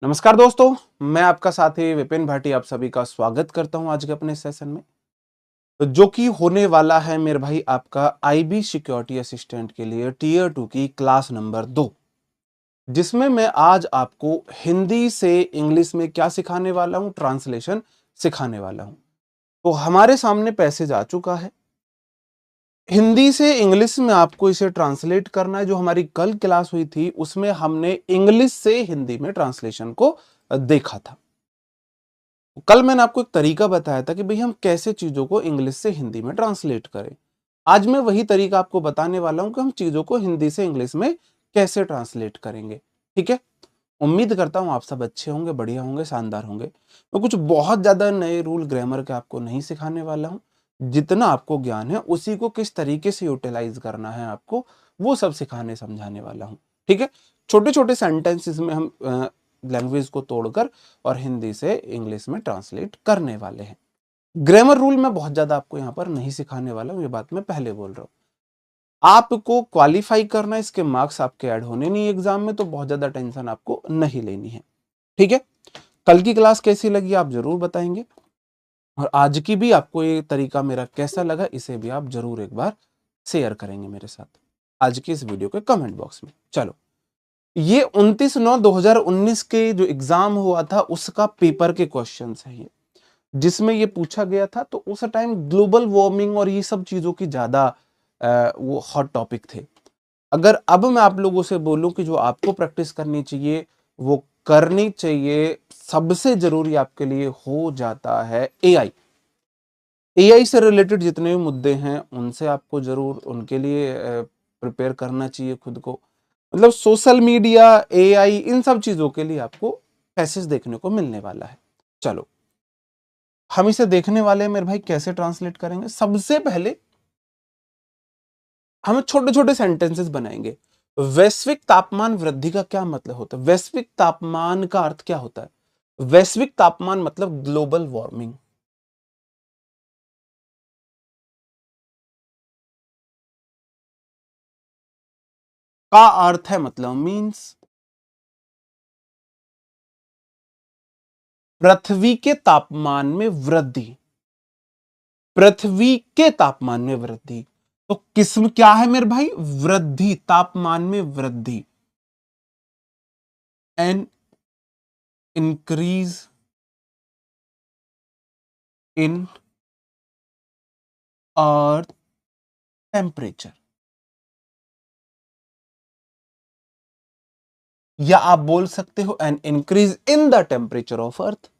नमस्कार दोस्तों, मैं आपका साथी विपिन भाटी आप सभी का स्वागत करता हूं आज के अपने सेशन में। तो जो कि होने वाला है मेरे भाई आपका आईबी सिक्योरिटी असिस्टेंट के लिए टीयर 2 की क्लास नंबर 2, जिसमें मैं आज आपको हिंदी से इंग्लिश में क्या सिखाने वाला हूं, ट्रांसलेशन सिखाने वाला हूं। तो हमारे सामने पैसेज आ चुका है। हिंदी से इंग्लिश में आपको इसे ट्रांसलेट करना है। जो हमारी कल क्लास हुई थी उसमें हमने इंग्लिश से हिंदी में ट्रांसलेशन को देखा था। कल मैंने आपको एक तरीका बताया था कि भाई हम कैसे चीजों को इंग्लिश से हिंदी में ट्रांसलेट करें। आज मैं वही तरीका आपको बताने वाला हूं कि हम चीजों को हिंदी से इंग्लिश में कैसे ट्रांसलेट करेंगे। ठीक है, उम्मीद करता हूं आप सब अच्छे होंगे, बढ़िया होंगे, शानदार होंगे। मैं कुछ बहुत ज्यादा नए रूल ग्रामर के आपको नहीं सिखाने वाला हूं। जितना आपको ज्ञान है उसी को किस तरीके से यूटिलाइज करना है आपको, वो सब सिखाने समझाने वाला हूं। ठीक है, छोटे छोटे सेंटेंसेस में हम लैंग्वेज को तोड़कर और हिंदी से इंग्लिश में ट्रांसलेट करने वाले हैं। ग्रामर रूल में बहुत ज्यादा आपको यहां पर नहीं सिखाने वाला हूं, ये बात मैं पहले बोल रहा हूं। आपको क्वालिफाई करना है, इसके मार्क्स आपके ऐड होने नहीं एग्जाम में, तो बहुत ज्यादा टेंशन आपको नहीं लेनी है। ठीक है, कल की क्लास कैसी लगी आप जरूर बताएंगे, और आज की भी आपको ये तरीका मेरा कैसा लगा इसे भी आप जरूर एक बार शेयर करेंगे मेरे साथ आज की इस वीडियो के कमेंट बॉक्स में। चलो, ये 29/9/2019 के जो एग्जाम हुआ था उसका पेपर के क्वेश्चंस हैं ये, जिसमें ये पूछा गया था। तो उस टाइम ग्लोबल वार्मिंग और ये सब चीजों की ज्यादा वो हॉट टॉपिक थे। अगर अब मैं आप लोगों से बोलूं कि जो आपको प्रैक्टिस करनी चाहिए वो करनी चाहिए, सबसे जरूरी आपके लिए हो जाता है एआई। एआई से रिलेटेड जितने भी मुद्दे हैं उनसे आपको जरूर उनके लिए प्रिपेयर करना चाहिए खुद को। मतलब सोशल मीडिया, एआई, इन सब चीजों के लिए आपको पैसेज देखने को मिलने वाला है। चलो, हम इसे देखने वाले हैं मेरे भाई कैसे ट्रांसलेट करेंगे। सबसे पहले हम छोटे छोटे सेंटेंसेस बनाएंगे। वैश्विक तापमान वृद्धि का क्या मतलब होता है? वैश्विक तापमान का अर्थ क्या होता है? वैश्विक तापमान मतलब ग्लोबल वार्मिंग का अर्थ है, मतलब मींस पृथ्वी के तापमान में वृद्धि। पृथ्वी के तापमान में वृद्धि, तो किस्म क्या है मेरे भाई? वृद्धि, तापमान में वृद्धि। An increase in earth temperature, या आप बोल सकते हो an increase in the temperature of earth.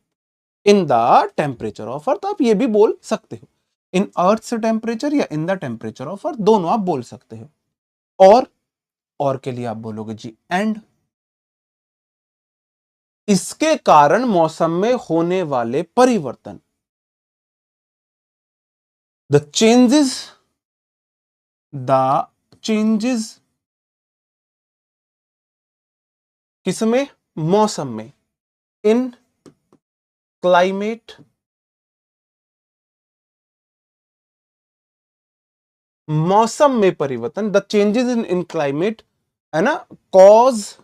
In the temperature of earth आप ये भी बोल सकते हो। इन अर्थ से टेम्परेचर या in the temperature of earth, दोनों आप बोल सकते हो। और के लिए आप बोलोगे जी एंड, इसके कारण मौसम में होने वाले परिवर्तन। द चेंजेस, द चेंजेस किसमें? मौसम में। इन क्लाइमेट, मौसम में परिवर्तन। द चेंजेस इन क्लाइमेट, है ना, कॉज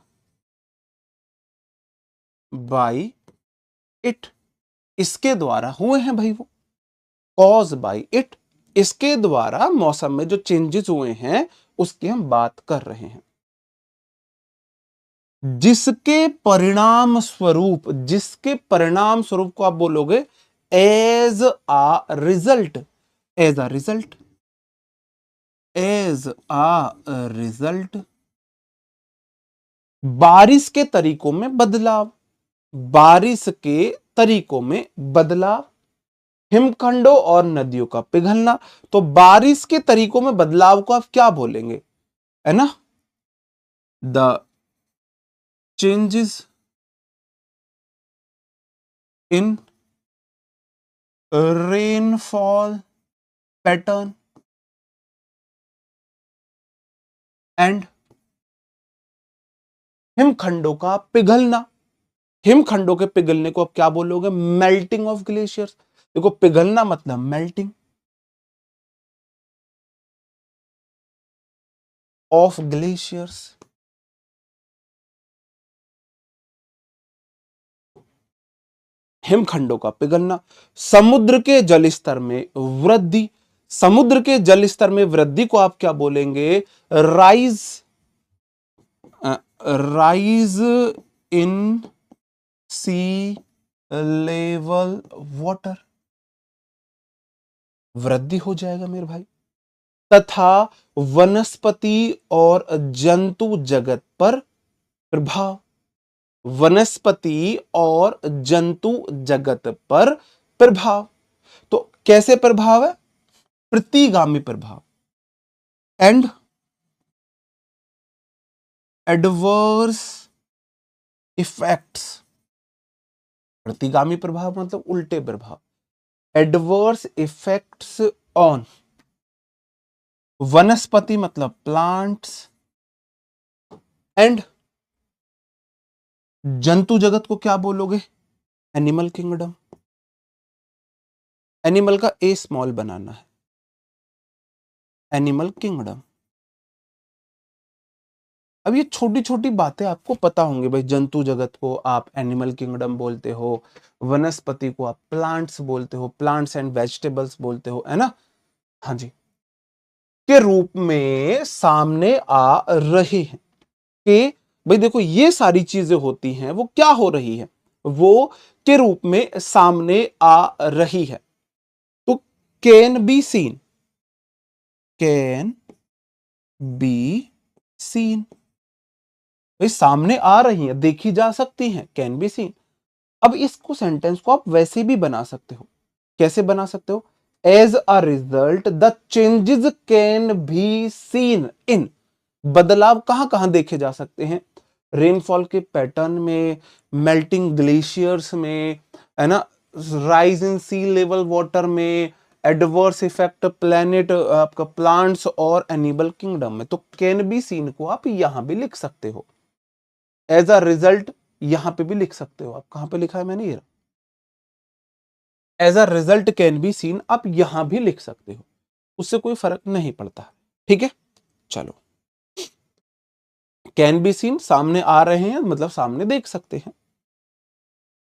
बाई इट, इसके द्वारा हुए हैं भाई वो। कॉज बाई इट, इसके द्वारा मौसम में जो चेंजेस हुए हैं उसकी हम बात कर रहे हैं। जिसके परिणाम स्वरूप, जिसके परिणाम स्वरूप को आप बोलोगे एज आ रिजल्ट। एज आ रिजल्ट, एज आ रिजल्ट बारिश के तरीकों में बदलाव। बारिश के तरीकों में बदलाव, हिमखंडों और नदियों का पिघलना। तो बारिश के तरीकों में बदलाव को आप क्या बोलेंगे, है ना? The changes in rainfall pattern and हिमखंडों का पिघलना। हिमखंडों के पिघलने को आप क्या बोलोगे? Melting of glaciers. देखो, पिघलना मतलब मेल्टिंग ऑफ ग्लेशियर्स। हिमखंडों का पिघलना, समुद्र के जल स्तर में वृद्धि। समुद्र के जल स्तर में वृद्धि को आप क्या बोलेंगे? Rise, rise in sea level water, वृद्धि हो जाएगा मेरे भाई। तथा वनस्पति और जंतु जगत पर प्रभाव, वनस्पति और जंतु जगत पर प्रभाव। तो कैसे प्रभाव है? प्रतिगामी प्रभाव। एंड एडवर्स इफेक्ट्स, प्रतिगामी प्रभाव मतलब उल्टे प्रभाव। एडवर्स इफेक्ट्स ऑन वनस्पति मतलब प्लांट्स, एंड जंतु जगत को क्या बोलोगे? Animal kingdom. एनिमल का ए स्मॉल बनाना है, एनिमल किंगडम। अब ये छोटी छोटी बातें आपको पता होंगी भाई। जंतु जगत को आप एनिमल किंगडम बोलते हो, वनस्पति को आप प्लांट्स बोलते हो, प्लांट्स एंड वेजिटेबल्स बोलते हो, है ना? हाँ जी, के रूप में सामने आ रहे हैं। कि भाई देखो ये सारी चीजें होती हैं, वो क्या हो रही है? वो के रूप में सामने आ रही है। तो can be scene, can be scene, भाई सामने आ रही है, देखी जा सकती हैं, कैन बी सीन। अब इसको सेंटेंस को आप वैसे भी बना सकते हो। कैसे बना सकते हो? As a result the changes can be seen in, बदलाव कहां कहां देखे जा सकते हैं? रेनफॉल के पैटर्न में, मेल्टिंग ग्लेशियर्स में, है ना, rise in sea level water में, एडवर्स इफेक्ट प्लैनेट आपका प्लांट्स और एनिमल किंगडम में। तो कैन बी सीन को आप यहां भी लिख सकते हो, एज अ रिजल्ट यहां पे भी लिख सकते हो। आप कहां पे लिखा है मैंने? ये as a result can be seen आप यहां भी लिख सकते हो, उससे कोई फर्क नहीं पड़ता। ठीक है, चलो। कैन बी सीन सामने आ रहे हैं मतलब सामने देख सकते हैं।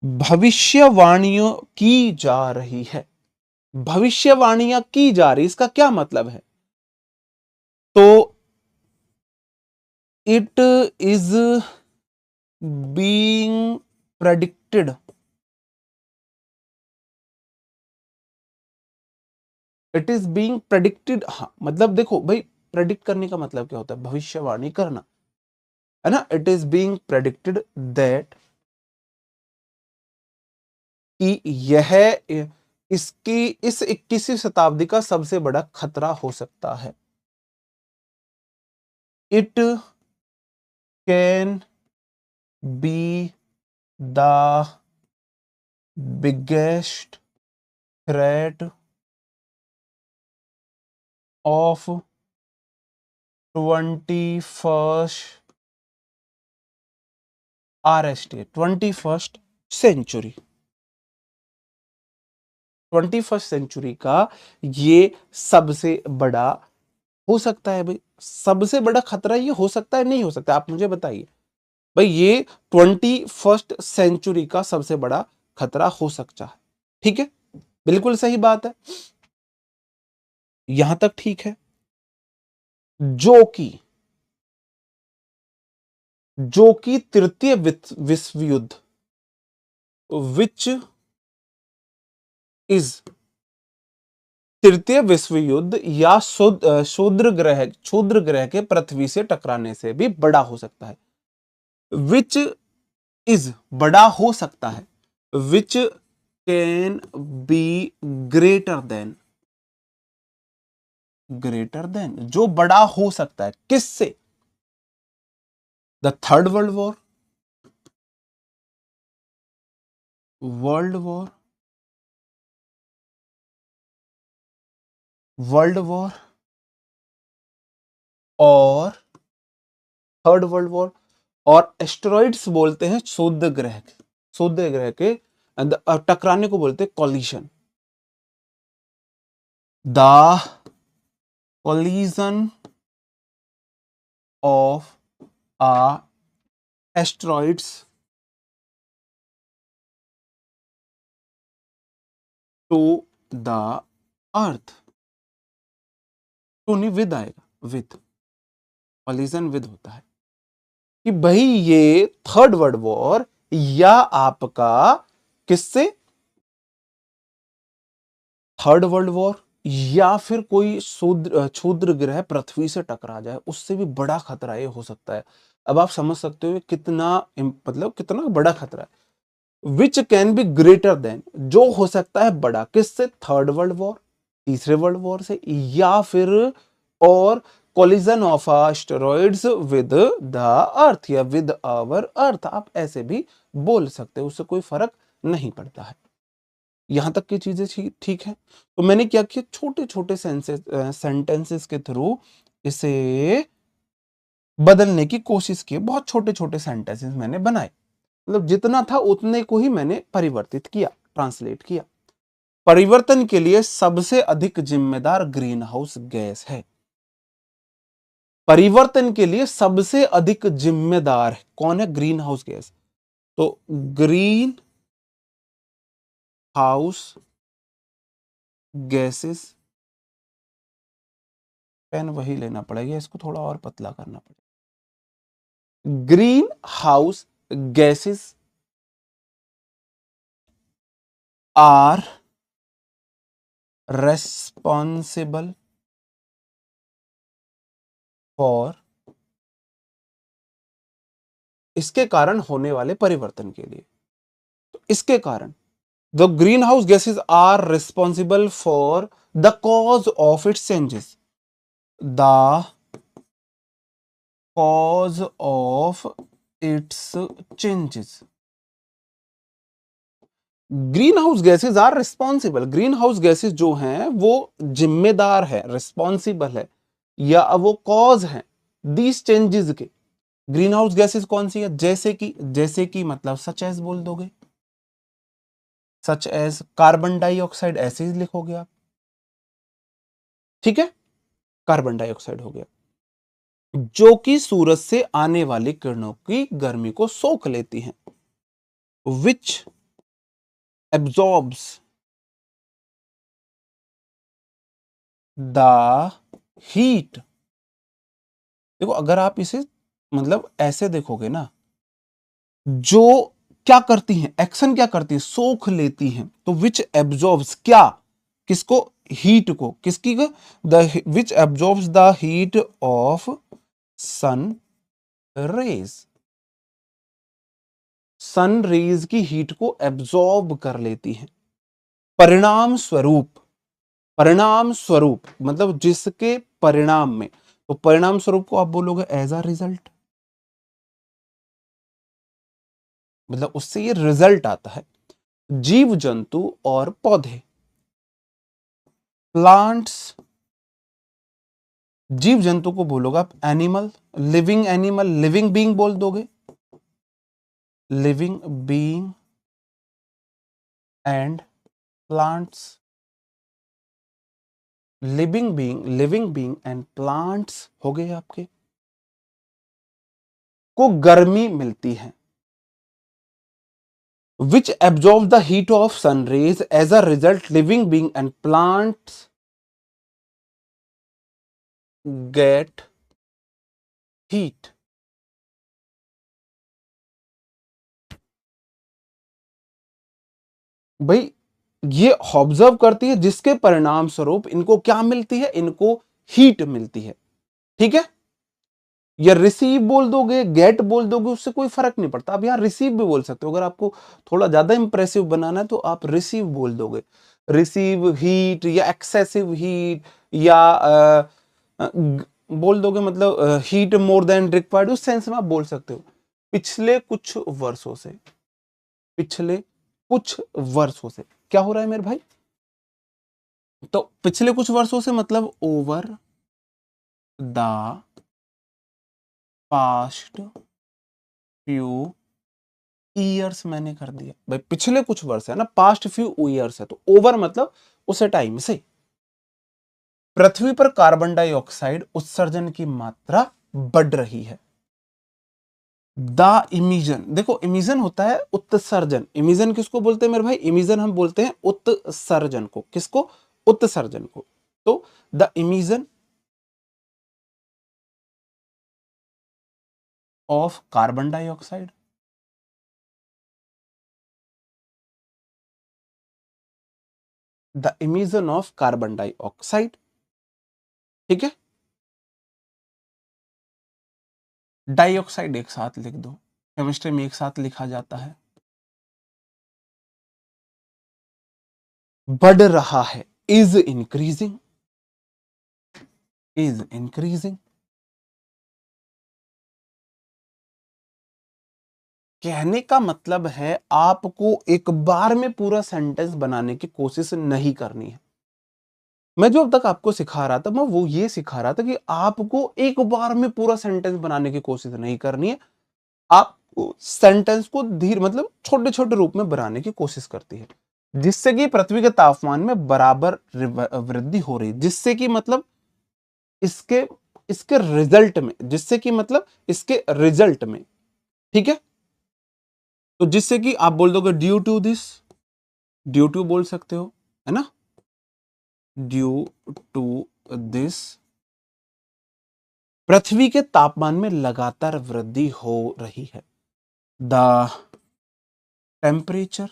भविष्यवाणियों की जा रही है, भविष्यवाणियां की जा रही, इसका क्या मतलब है? तो it is being predicted, it is being predicted. हाँ मतलब देखो भाई, प्रेडिक्ट करने का मतलब क्या होता है? भविष्यवाणी करना, है ना? It is being predicted that, कि यह इसकी इस 21वीं शताब्दी का सबसे बड़ा खतरा हो सकता है। It can be the biggest threat of 21st RST, 21st century. 21st century का ये सबसे बड़ा हो सकता है भाई। सबसे बड़ा खतरा ये हो सकता है, नहीं हो सकता? आप मुझे बताइए भाई, ये 21st सेंचुरी का सबसे बड़ा खतरा हो सकता है। ठीक है, बिल्कुल सही बात है, यहां तक ठीक है। जो कि तृतीय विश्व युद्ध, विच इज, तृतीय विश्व युद्ध या क्षुद्र ग्रह के पृथ्वी से टकराने से भी बड़ा हो सकता है। विच इज बड़ा हो सकता है, which can be greater than, greater than जो बड़ा हो सकता है, किससे? The third world war, world war, world war और थर्ड वर्ल्ड वॉर। और एस्टेरॉइड्स बोलते हैं क्षुद्र ग्रह के, क्षुद्र ग्रह के टकराने को बोलते हैं collision. The collision of a asteroids to the earth, to नहीं विद आएगा, विद, कॉलिजन विद होता है कि भाई ये थर्ड वर्ल्ड वॉर या आपका किससे, थर्ड वर्ल्ड वॉर या फिर कोई क्षुद्र ग्रह पृथ्वी से टकरा जाए, उससे भी बड़ा खतरा ये हो सकता है। अब आप समझ सकते हो कितना मतलब कितना बड़ा खतरा है। Which can be greater than, जो हो सकता है बड़ा किससे, थर्ड वर्ल्ड वॉर, तीसरे वर्ल्ड वॉर से, या फिर और collision of asteroids with the earth या विद आवर अर्थ, आप ऐसे भी बोल सकते हो, उससे कोई फर्क नहीं पड़ता है। यहां तक की चीजें ठीक है। तो मैंने क्या किया, छोटे छोटे सेंटेंसेस के थ्रू इसे बदलने की कोशिश की। बहुत छोटे छोटे सेंटेंसेस मैंने बनाए, मतलब जितना था उतने को ही मैंने परिवर्तित किया, ट्रांसलेट किया। परिवर्तन के लिए सबसे अधिक जिम्मेदार ग्रीन हाउस गैस है। परिवर्तन के लिए सबसे अधिक जिम्मेदार कौन है, ग्रीन हाउस गैस। तो ग्रीन हाउस गैसेस, पेन वही लेना पड़ेगा, इसको थोड़ा और पतला करना पड़ेगा। Greenhouse gases are responsible for, इसके कारण होने वाले परिवर्तन के लिए, तो इसके कारण the greenhouse gases are responsible for the cause of its changes, the cause of its changes. Greenhouse gases are responsible, greenhouse gases जो हैं वो जिम्मेदार है, रिस्पॉन्सिबल है, या वो कॉज है दीज चेंजेस के। ग्रीन हाउस गैसेज कौन सी है, जैसे कि मतलब सच एज बोल दोगे, सच एज कार्बन डाइऑक्साइड, ऐसे ही लिखोगे आप, ठीक है, कार्बन डाइऑक्साइड हो गया, जो कि सूरज से आने वाली किरणों की गर्मी को सोख लेती हैं, विच एब्जॉर्ब्स द हीट। देखो अगर आप इसे मतलब ऐसे देखोगे ना, जो क्या करती हैं, एक्शन क्या करती है, सोख लेती हैं, तो विच एब्जॉर्ब्स क्या, किसको, हीट को, किसकी, the which absorbs the heat of sun rays, sun rays की हीट को एब्जॉर्ब कर लेती हैं। परिणाम स्वरूप, परिणाम स्वरूप मतलब जिसके परिणाम में, तो परिणाम स्वरूप को आप बोलोगे एज अ रिजल्ट, मतलब उससे ये रिजल्ट आता है। जीव जंतु और पौधे, प्लांट्स, जीव जंतु को बोलोगे आप एनिमल, लिविंग बीइंग बोल दोगे, living being and plants, living being and plants हो गए आपके, को गर्मी मिलती है, which absorb the heat of sun rays. As a result, living being and plants get heat. भाई ये ऑब्जर्व करती है, जिसके परिणाम स्वरूप इनको क्या मिलती है, इनको हीट मिलती है, ठीक है। या रिसीव बोल दोगे, गेट बोल दोगे, उससे कोई फर्क नहीं पड़ता। आप यहां रिसीव भी बोल सकते हो, अगर आपको थोड़ा ज्यादा इंप्रेसिव बनाना है तो आप रिसीव बोल दोगे, रिसीव हीट या एक्सेसिव हीट, या बोल दोगे मतलब हीट मोर देन रिक्वायर्ड, उस सेंस में आप बोल सकते हो। पिछले कुछ वर्षों से, पिछले कुछ वर्षों से क्या हो रहा है मेरे भाई, तो पिछले कुछ वर्षों से मतलब over the past few years मैंने कर दिया भाई, पिछले कुछ वर्ष है ना, पास्ट फ्यू ईयर्स है, तो ओवर मतलब उसे टाइम से पृथ्वी पर कार्बन डाइऑक्साइड उत्सर्जन की मात्रा बढ़ रही है, द इमिजन, देखो इमिजन होता है उत्सर्जन। इमिजन किसको बोलते हैं मेरे भाई? इमिजन हम बोलते हैं उत्सर्जन को। किसको? उत्सर्जन को। तो the emission of carbon dioxide, the emission of carbon dioxide, ठीक है। डाइऑक्साइड एक साथ लिख दो, केमिस्ट्री में एक साथ लिखा जाता है। बढ़ रहा है, इज इंक्रीजिंग, इज इंक्रीजिंग। कहने का मतलब है आपको एक बार में पूरा सेंटेंस बनाने की कोशिश नहीं करनी है। मैं जो अब तक आपको सिखा रहा था, मैं वो ये सिखा रहा था कि आपको एक बार में पूरा सेंटेंस बनाने की कोशिश नहीं करनी है। आप सेंटेंस को धीरे मतलब छोटे छोटे रूप में बनाने की कोशिश करती है, जिससे कि पृथ्वी के तापमान में बराबर वृद्धि हो रही, जिससे कि मतलब इसके इसके रिजल्ट में, जिससे कि मतलब इसके रिजल्ट में, ठीक है। तो जिससे कि आप बोल दोगे due to this, due to बोल सकते हो, है ना, ड्यू टू दिस पृथ्वी के तापमान में लगातार वृद्धि हो रही है। The temperature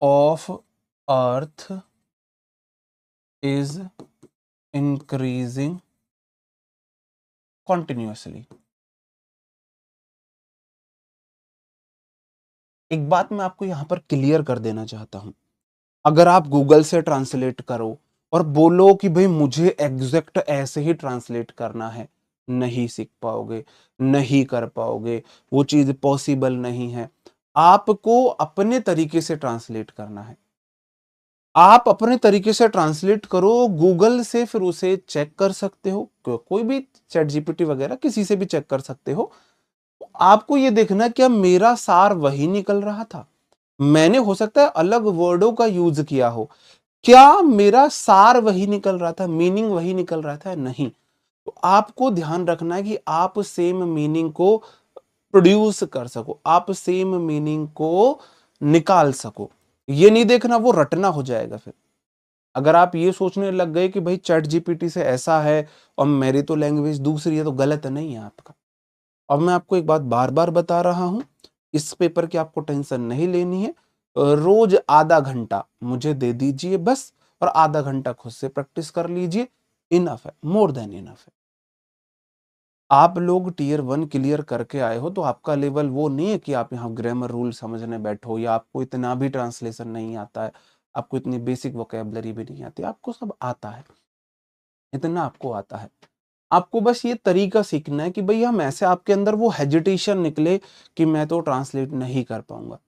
of earth is increasing continuously. एक बात मैं आपको यहां पर क्लियर कर देना चाहता हूं, अगर आप गूगल से ट्रांसलेट करो और बोलो कि भाई मुझे एग्जैक्ट ऐसे ही ट्रांसलेट करना है, नहीं सीख पाओगे, नहीं कर पाओगे, वो चीज पॉसिबल नहीं है। आपको अपने तरीके से ट्रांसलेट करना है। आप अपने तरीके से ट्रांसलेट करो, गूगल से फिर उसे चेक कर सकते हो, कोई भी चैट जीपीटी वगैरह किसी से भी चेक कर सकते हो। आपको ये देखना क्या मेरा सार वही निकल रहा था, मैंने हो सकता है अलग वर्डों का यूज किया हो, क्या मेरा सार वही निकल रहा था, मीनिंग वही निकल रहा था? नहीं। तो आपको ध्यान रखना है कि आप सेम मीनिंग को प्रोड्यूस कर सको, आप सेम मीनिंग को निकाल सको। ये नहीं देखना वो रटना हो जाएगा फिर। अगर आप ये सोचने लग गए कि भाई चैट जीपीटी से ऐसा है और मेरी तो लैंग्वेज दूसरी है, तो गलत नहीं है आपका। अब मैं आपको एक बात बार बार बता रहा हूं, इस पेपर की आपको टेंशन नहीं लेनी है। रोज आधा घंटा मुझे दे दीजिए बस, और आधा घंटा खुद से प्रैक्टिस कर लीजिए, इनफ है, मोर देन इनफ है। आप लोग टीयर 1 क्लियर करके आए हो, तो आपका लेवल वो नहीं है कि आप यहाँ ग्रामर रूल समझने बैठो, या आपको इतना भी ट्रांसलेशन नहीं आता है, आपको इतनी बेसिक वोकेबलरी भी नहीं आती, आपको सब आता है, इतना आपको आता है। आपको बस ये तरीका सीखना है कि भाई हम ऐसे, आपके अंदर वो हेजिटेशन निकले कि मैं तो ट्रांसलेट नहीं कर पाऊंगा।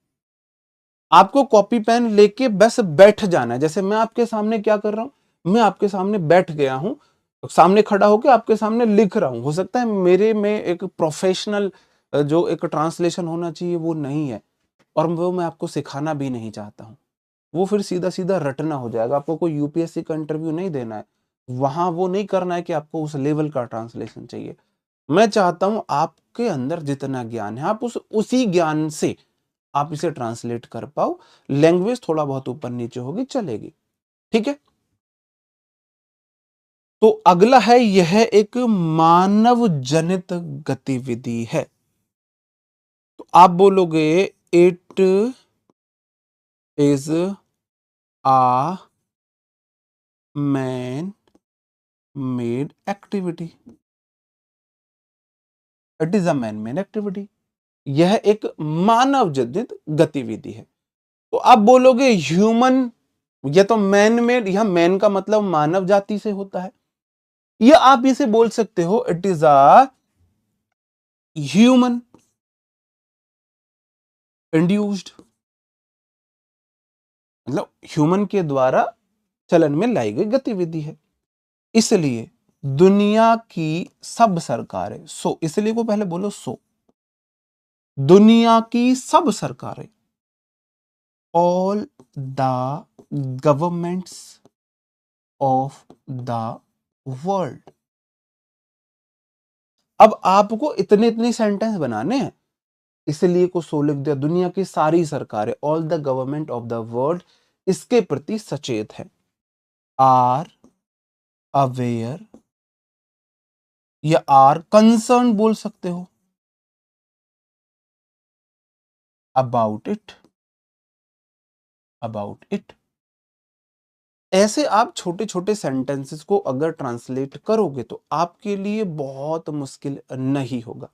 आपको कॉपी पेन लेके बस बैठ जाना है। जैसे मैं आपके सामने क्या कर रहा हूं, मैं आपके सामने बैठ गया हूं, सामने खड़ा होकर आपके सामने लिख रहा हूं। हो सकता है मेरे में एक प्रोफेशनल जो एक ट्रांसलेशन होना चाहिए वो नहीं है, और वो मैं आपको सिखाना भी नहीं चाहता हूं। वो फिर सीधा सीधा रटना हो जाएगा। आपको कोई यूपीएससी का इंटरव्यू नहीं देना है, वहां वो नहीं करना है कि आपको उस लेवल का ट्रांसलेशन चाहिए। मैं चाहता हूं आपके अंदर जितना ज्ञान है, आप उसी ज्ञान से आप इसे ट्रांसलेट कर पाओ। लैंग्वेज थोड़ा बहुत ऊपर नीचे होगी, चलेगी, ठीक है। तो अगला है, यह एक मानव जनित गतिविधि है। तो आप बोलोगे it is uh man made activity, it is a man made activity, यह एक मानव जनित गतिविधि है। तो आप बोलोगे ह्यूमन, या तो मैन मेड, यह मैन का मतलब मानव जाति से होता है, या आप इसे बोल सकते हो it is a human induced, मतलब ह्यूमन के द्वारा चलन में लाई गई गतिविधि है। इसलिए दुनिया की सब सरकारें, सो इसलिए को पहले बोलो सो, दुनिया की सब सरकारें, all the governments of the world, अब आपको इतने इतने सेंटेंस बनाने हैं, इसलिए को सो लिख दिया। दुनिया की सारी सरकारें, all the government of the world इसके प्रति सचेत है। आर अवेयर या आर कंसर्न बोल सकते हो अबाउट इट, अबाउट इट। ऐसे आप छोटे छोटे सेंटेंसेस को अगर ट्रांसलेट करोगे तो आपके लिए बहुत मुश्किल नहीं होगा,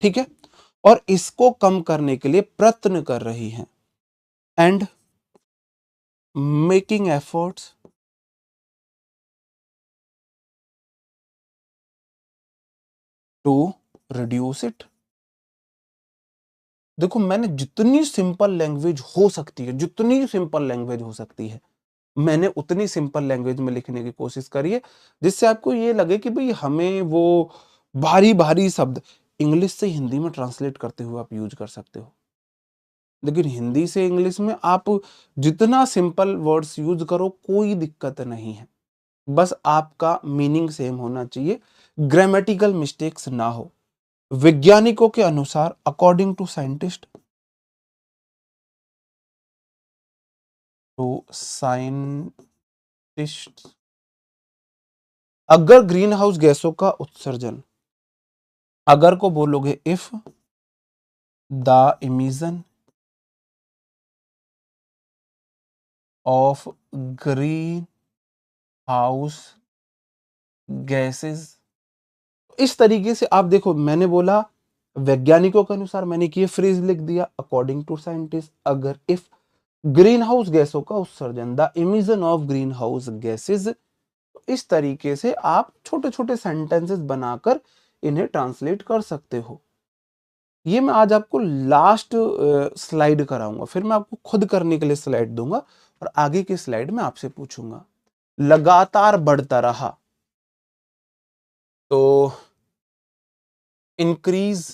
ठीक है। और इसको कम करने के लिए प्रयत्न कर रही हैं and making efforts to reduce it. देखो, मैंने जितनी सिंपल लैंग्वेज हो सकती है, जितनी सिंपल लैंग्वेज हो सकती है, मैंने उतनी सिंपल लैंग्वेज में लिखने की कोशिश करी है, जिससे आपको ये लगे कि भाई हमें वो भारी भारी शब्द इंग्लिश से हिंदी में ट्रांसलेट करते हुए आप यूज कर सकते हो। लेकिन हिंदी से इंग्लिश में आप जितना सिंपल वर्ड्स यूज करो कोई दिक्कत नहीं है, बस आपका मीनिंग सेम होना चाहिए, ग्रामेटिकल मिस्टेक्स ना हो। वैज्ञानिकों के अनुसार, अकॉर्डिंग टू साइंटिस्ट, अगर ग्रीन हाउस गैसों का उत्सर्जन, अगर को बोलोगे if the emission of green house gases, इस तरीके से आप देखो, मैंने बोला वैज्ञानिकों के अनुसार, मैंने ये फ्रेज लिख दिया अकॉर्डिंग टू साइंटिस्ट, अगर इफ ग्रीन हाउस गैसों का उत्सर्जन, the emission of green house gases. इस तरीके से आप छोटे छोटे सेंटेंसेस बनाकर इन्हें ट्रांसलेट कर सकते हो। ये मैं आज आपको लास्ट स्लाइड कराऊंगा, फिर मैं आपको खुद करने के लिए स्लाइड दूंगा और आगे की स्लाइड में आपसे पूछूंगा। लगातार बढ़ता रहा, तो इंक्रीज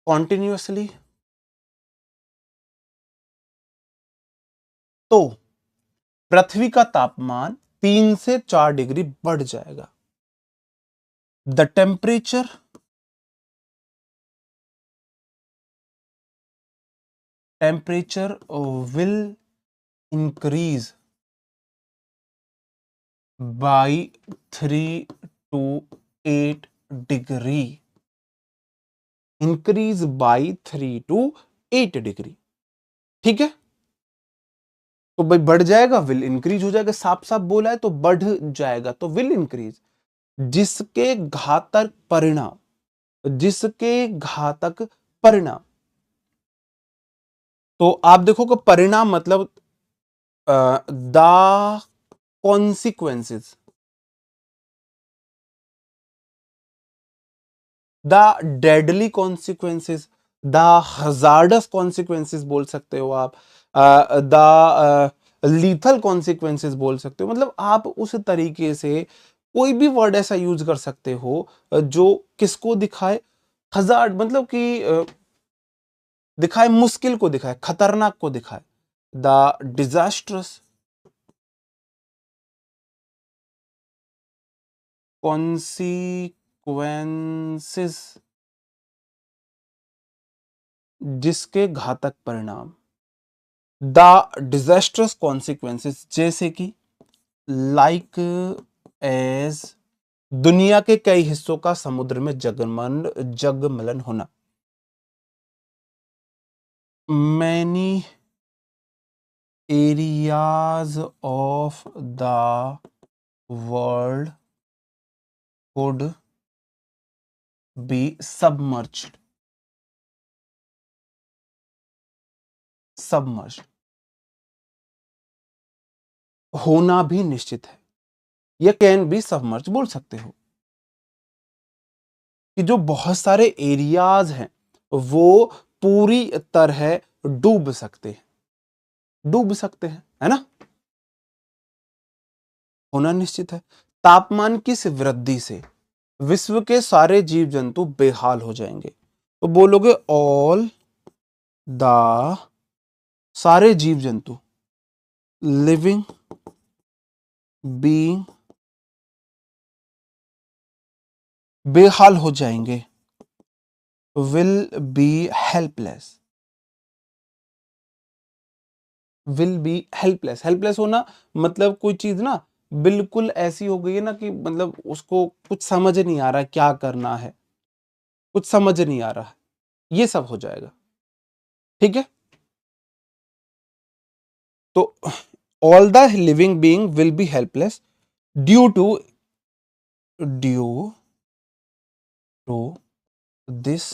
कॉन्टिन्यूअसली, तो पृथ्वी का तापमान 3 से 4 डिग्री बढ़ जाएगा। The temperature will increase by 3 to 8 degree, increase by 3 to 8 degree, ठीक है। तो भाई बढ़ जाएगा, विल इंक्रीज हो जाएगा, साफ साफ बोला है तो बढ़ जाएगा, तो विल इंक्रीज। जिसके घातक परिणाम, जिसके घातक परिणाम, तो आप देखो कि परिणाम मतलब the consequences, the deadly consequences, the hazardous consequences बोल सकते हो आप, द लीथल कॉन्सिक्वेंसेस बोल सकते हो। मतलब आप उस तरीके से कोई भी वर्ड ऐसा यूज कर सकते हो जो किसको दिखाए, हजार्ड मतलब कि दिखाए, मुश्किल को दिखाए, खतरनाक को दिखाए। द डिजास्ट्रस कॉन्सिक्वेंसेस, जिसके घातक परिणाम। द डिजास्ट्रस कॉन्सिक्वेंसेस, जैसे कि लाइक एज दुनिया के कई हिस्सों का समुद्र में जगमलन होना। Many areas of the world could be submerged, submerged होना भी निश्चित है, या कैन बी सबमर्ज बोल सकते हो, कि जो बहुत सारे एरियाज हैं वो पूरी तरह डूब सकते हैं, डूब सकते हैं, है ना। होना निश्चित है। तापमान की इस वृद्धि से विश्व के सारे जीव जंतु बेहाल हो जाएंगे, तो बोलोगे ऑल द, सारे जीव जंतु, लिविंग बीइंग बेहाल हो जाएंगे, will be helpless, will be helpless. Helpless होना मतलब कोई चीज ना बिल्कुल ऐसी हो गई है ना कि मतलब उसको कुछ समझ नहीं आ रहा है क्या करना है, कुछ समझ नहीं आ रहा है, ये सब हो जाएगा। ठीक है, तो all the living being will be helpless due to due to this,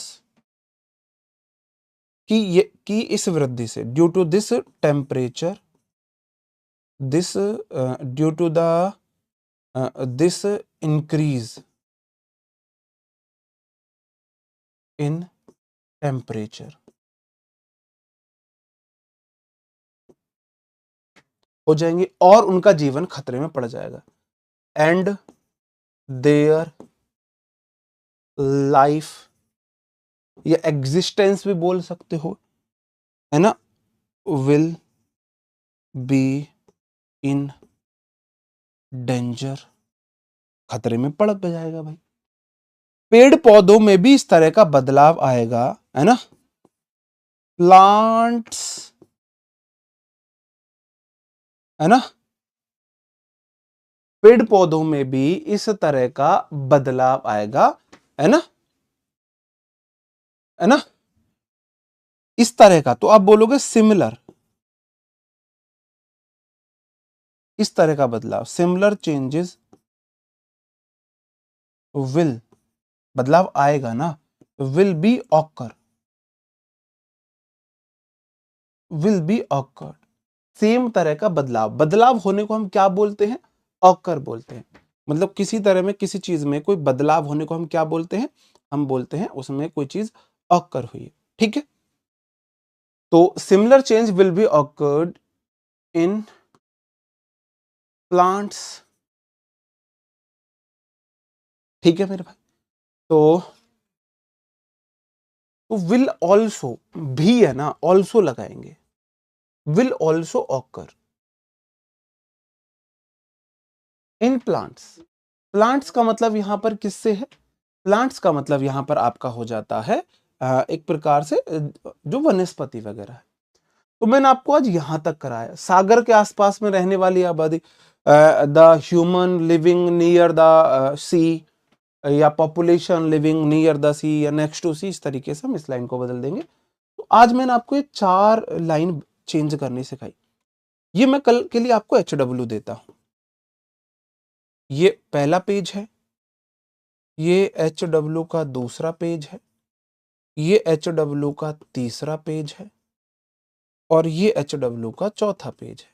कि इस वृद्धि से, due to this temperature, this due to the this increase in temperature, हो जाएंगे और उनका जीवन खतरे में पड़ जाएगा। एंड देयर लाइफ या एग्जिस्टेंस भी बोल सकते हो, है ना, विल बी इन डेंजर, खतरे में पड़ जाएगा भाई। पेड़ पौधों में भी इस तरह का बदलाव आएगा, है ना, प्लांट्स, है ना, पेड़ पौधों में भी इस तरह का बदलाव आएगा, है ना, है ना, इस तरह का। तो आप बोलोगे सिमिलर, इस तरह का बदलाव, सिमिलर चेंजेस विल, बदलाव आएगा ना, will be occur, will be occur, same तरह का बदलाव, बदलाव होने को हम क्या बोलते हैं, ऑकर बोलते हैं। मतलब किसी तरह में किसी चीज में कोई बदलाव होने को हम क्या बोलते हैं, हम बोलते हैं उसमें कोई चीज ऑकर हुई है। ठीक है, तो similar change will be occurred in plants. ठीक है मेरे भाई, तो विल ऑल्सो भी है ना, ऑल्सो लगाएंगे, will also occur in plants. Plants का मतलब यहां पर किससे है, प्लांट्स का मतलब यहां पर आपका हो जाता है एक प्रकार से जो वनस्पति वगैरह है। तो मैंने आपको आज यहां तक कराया, सागर के आसपास में रहने वाली आबादी, the human living near the sea, या population living near the sea या नेक्स्ट टू सी, इस तरीके से हम इस लाइन को बदल देंगे। तो आज मैंने आपको ये 4 लाइन चेंज करनी सिखाई। ये मैं कल के लिए आपको HW देता हूं। ये पहला पेज है, ये HW का दूसरा पेज है, ये HW का तीसरा पेज है, और ये HW का चौथा पेज है।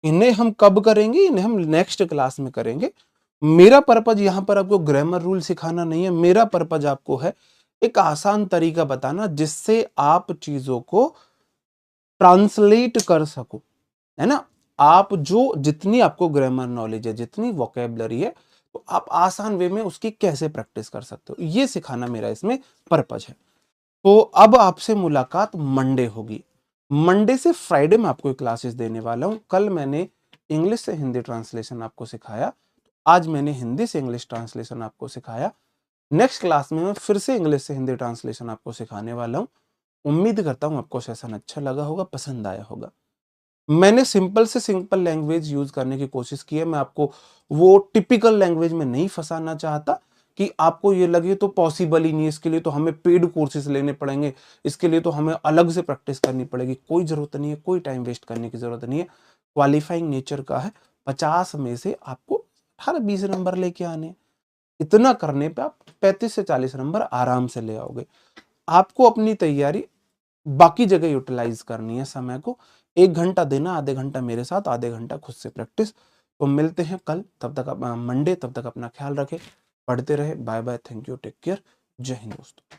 इन्हें हम कब करेंगे, इन्हें हम नेक्स्ट क्लास में करेंगे। मेरा पर्पज यहां पर आपको ग्रामर रूल सिखाना नहीं है, मेरा पर्पज आपको है एक आसान तरीका बताना जिससे आप चीजों को ट्रांसलेट कर सको, है ना। आप जो जितनी आपको ग्रामर नॉलेज है, जितनी वोकेबलरी है, तो आप आसान वे में उसकी कैसे प्रैक्टिस कर सकते हो, ये सिखाना मेरा इसमें पर्पज है। तो अब आपसे मुलाकात मंडे होगी। मंडे से फ्राइडे में आपको क्लासेस देने वाला हूं। कल मैंने इंग्लिश से हिंदी ट्रांसलेशन आपको सिखाया, आज मैंने हिंदी से इंग्लिश ट्रांसलेशन आपको सिखाया। नेक्स्ट क्लास में मैं फिर से इंग्लिश से हिंदी ट्रांसलेशन आपको सिखाने वाला हूं। उम्मीद करता हूं आपको सेशन अच्छा लगा होगा, पसंद आया होगा। मैंने सिंपल से सिंपल लैंग्वेज यूज करने की कोशिश की है। मैं आपको वो टिपिकल लैंग्वेज में नहीं फंसाना चाहता कि आपको ये लगे तो पॉसिबल ही नहीं, इसके लिए तो हमें पेड कोर्सेज लेने पड़ेंगे, इसके लिए तो हमें अलग से प्रैक्टिस करनी पड़ेगी। कोई जरूरत नहीं है, कोई टाइम वेस्ट करने की जरूरत नहीं है। क्वालिफाइंग नेचर का है, 50 में से आपको 18-20 नंबर लेके आने हैं। इतना करने पे आप 35 से 40 नंबर आराम से ले आओगे। आपको अपनी तैयारी बाकी जगह यूटिलाइज करनी है, समय को 1 घंटा देना, आधे घंटा मेरे साथ, आधे घंटा खुद से प्रैक्टिस। तो मिलते हैं कल, तब तक मंडे, तब तक अपना ख्याल रखें, पढ़ते रहे। Bye bye, thank you, take care, जय हिंद दोस्तों।